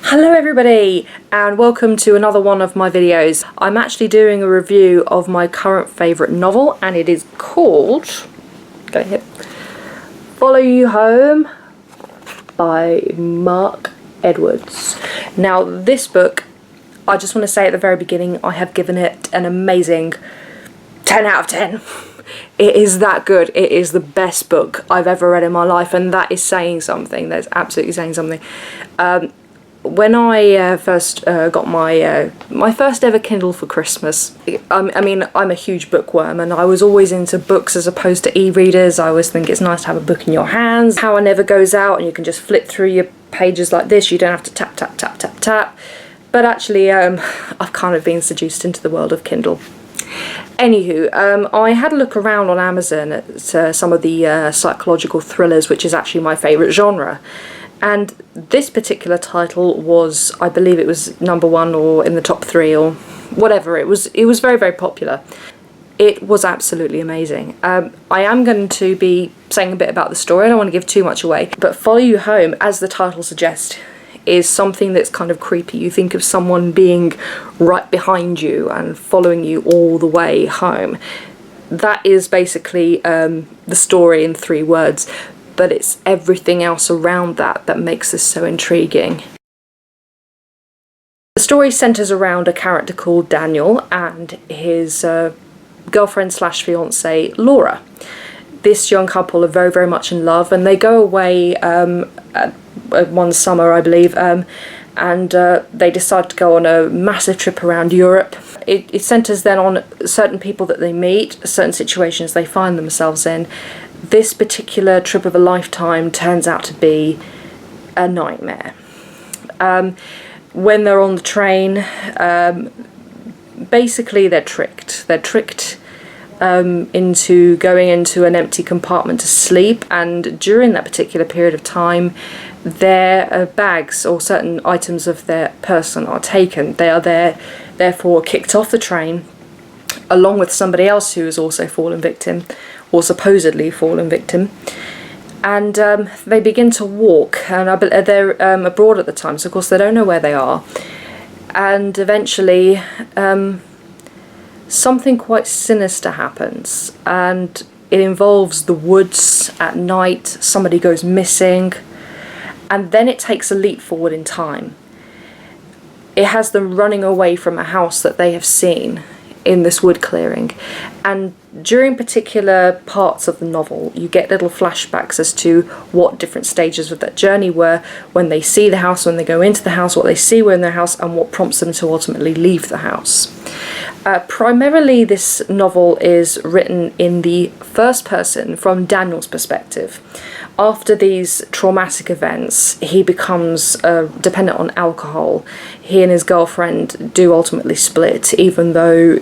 Hello everybody and welcome to another one of my videos. I'm actually doing a review of my current favourite novel and it is called Follow You Home by Mark Edwards. Now this book, I just want to say at the very beginning, I have given it an amazing 10 out of 10. It is that good. It is the best book I've ever read in my life, and that is saying something. That's absolutely saying something. When I first got my first ever Kindle for Christmas, I mean, I'm a huge bookworm and I was always into books as opposed to e-readers. I always think it's nice to have a book in your hands. Power never goes out and you can just flip through your pages like this. You don't have to tap, tap, tap, tap, tap. But actually, I've kind of been seduced into the world of Kindle. Anywho, I had a look around on Amazon at some of the psychological thrillers, which is actually my favourite genre. And this particular title was, I believe it was #1 or in the top 3 or whatever. It was very, very popular. It was absolutely amazing. I am going to be saying a bit about the story. I don't want to give too much away. But Follow You Home, as the title suggests, is something that's kind of creepy. You think of someone being right behind you and following you all the way home. That is basically the story in 3 words. But it's everything else around that that makes this so intriguing. The story centres around a character called Daniel and his girlfriend slash fiancée Laura. This young couple are very, very much in love, and they go away one summer, I believe, and they decide to go on a massive trip around Europe. It centres then on certain people that they meet, certain situations they find themselves in. This particular trip of a lifetime turns out to be a nightmare. When they're on the train, basically they're tricked. They're tricked into going into an empty compartment to sleep, and during that particular period of time, their bags or certain items of their person are taken. They are therefore kicked off the train, along with somebody else who has also fallen victim, or supposedly fallen victim, and they begin to walk, and they're abroad at the time, so of course they don't know where they are, and eventually something quite sinister happens, and it involves the woods at night. Somebody goes missing, and then it takes a leap forward in time. It has them running away from a house that they have seen in this wood clearing, and during particular parts of the novel you get little flashbacks as to what different stages of that journey were, when they see the house, when they go into the house, what they see when in their house, and what prompts them to ultimately leave the house. Primarily this novel is written in the first person from Daniel's perspective. After these traumatic events, he becomes dependent on alcohol. He and his girlfriend do ultimately split, even though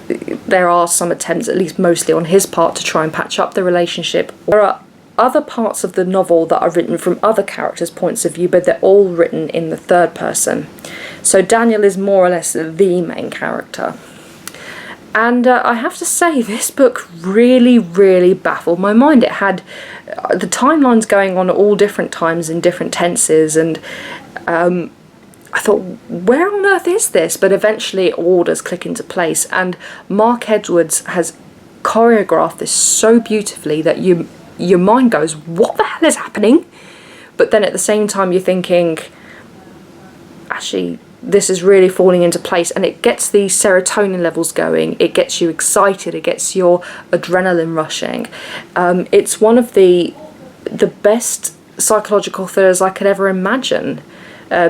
there are some attempts, at least mostly on his part, to try and patch up the relationship. There are other parts of the novel that are written from other characters' points of view, but they're all written in the third person. So Daniel is more or less the main character. And I have to say, this book really, really baffled my mind. It had the timelines going on at all different times in different tenses, and I thought, where on earth is this? But eventually it all does click into place, and Mark Edwards has choreographed this so beautifully that your mind goes, what the hell is happening? But then at the same time you're thinking, actually, this is really falling into place, and it gets the serotonin levels going, it gets you excited, it gets your adrenaline rushing. It's one of the best psychological thrillers I could ever imagine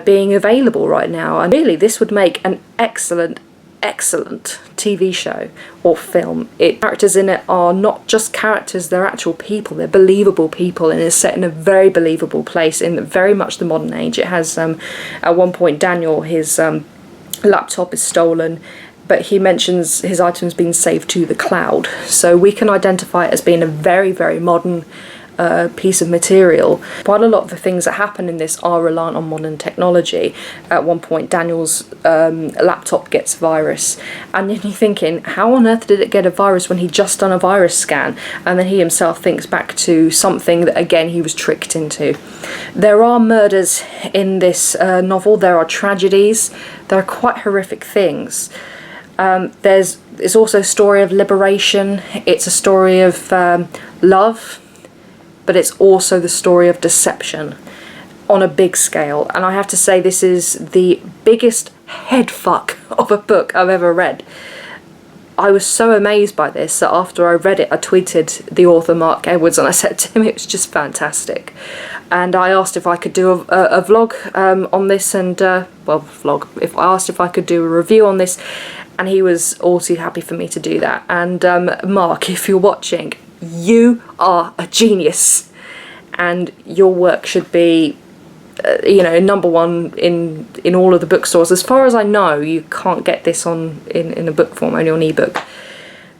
being available right now, and really this would make an excellent TV show or film. Characters in it are not just characters, they're actual people, they're believable people, and it's set in a very believable place in very much the modern age. It has at one point Daniel, his laptop is stolen, but he mentions his items being saved to the cloud, so we can identify it as being a very, very modern piece of material. Quite a lot of the things that happen in this are reliant on modern technology. At one point, Daniel's laptop gets a virus, and then you're thinking, how on earth did it get a virus when he'd just done a virus scan? And then he himself thinks back to something that, again, he was tricked into. There are murders in this novel. There are tragedies. There are quite horrific things. It's also a story of liberation. It's a story of love, but it's also the story of deception on a big scale. And I have to say, this is the biggest headfuck of a book I've ever read. I was so amazed by this that after I read it, I tweeted the author Mark Edwards, and I said to him it was just fantastic. And I asked if I could do a vlog on this, and if I asked if I could do a review on this, and he was all too happy for me to do that. And Mark, if you're watching, you are a genius, and your work should be number one in all of the bookstores. As far as I know, you can't get this in a book form, only on ebook.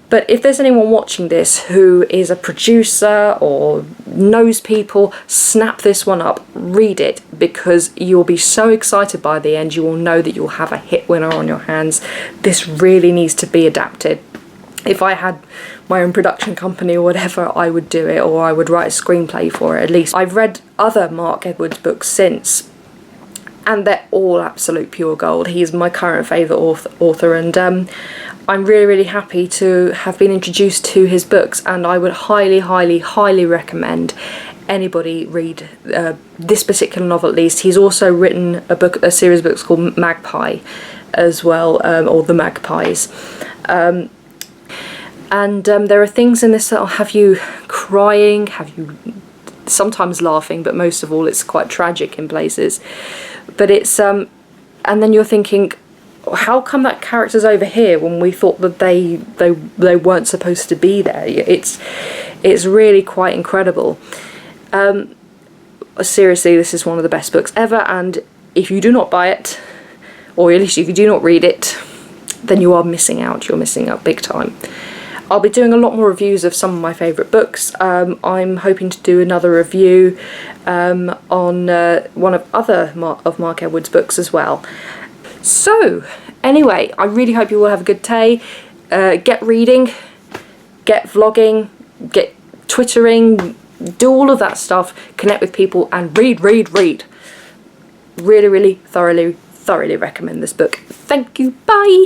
But if there's anyone watching this who is a producer or knows people, snap this one up, read it, because you'll be so excited by the end. You will know that you'll have a hit winner on your hands. This really needs to be adapted. If I had my own production company or whatever, I would do it, or I would write a screenplay for it at least. I've read other Mark Edwards books since, and they're all absolute pure gold. He's my current favourite author, and I'm really, really happy to have been introduced to his books, and I would highly, highly, highly recommend anybody read this particular novel at least. He's also written a series of books called Magpie as well, or The Magpies. And there are things in this that will have you crying, have you sometimes laughing, but most of all it's quite tragic in places. But it's and then you're thinking, how come that character's over here when we thought that they weren't supposed to be there? It's really quite incredible. Seriously, this is one of the best books ever, and if you do not buy it, or at least if you do not read it, then you are missing out. You're missing out big time. I'll be doing a lot more reviews of some of my favourite books. I'm hoping to do another review on one of Mark Edwards' books as well. So, anyway, I really hope you all have a good day. Get reading, get vlogging, get twittering, do all of that stuff, connect with people, and read. Really, really, thoroughly recommend this book. Thank you, bye!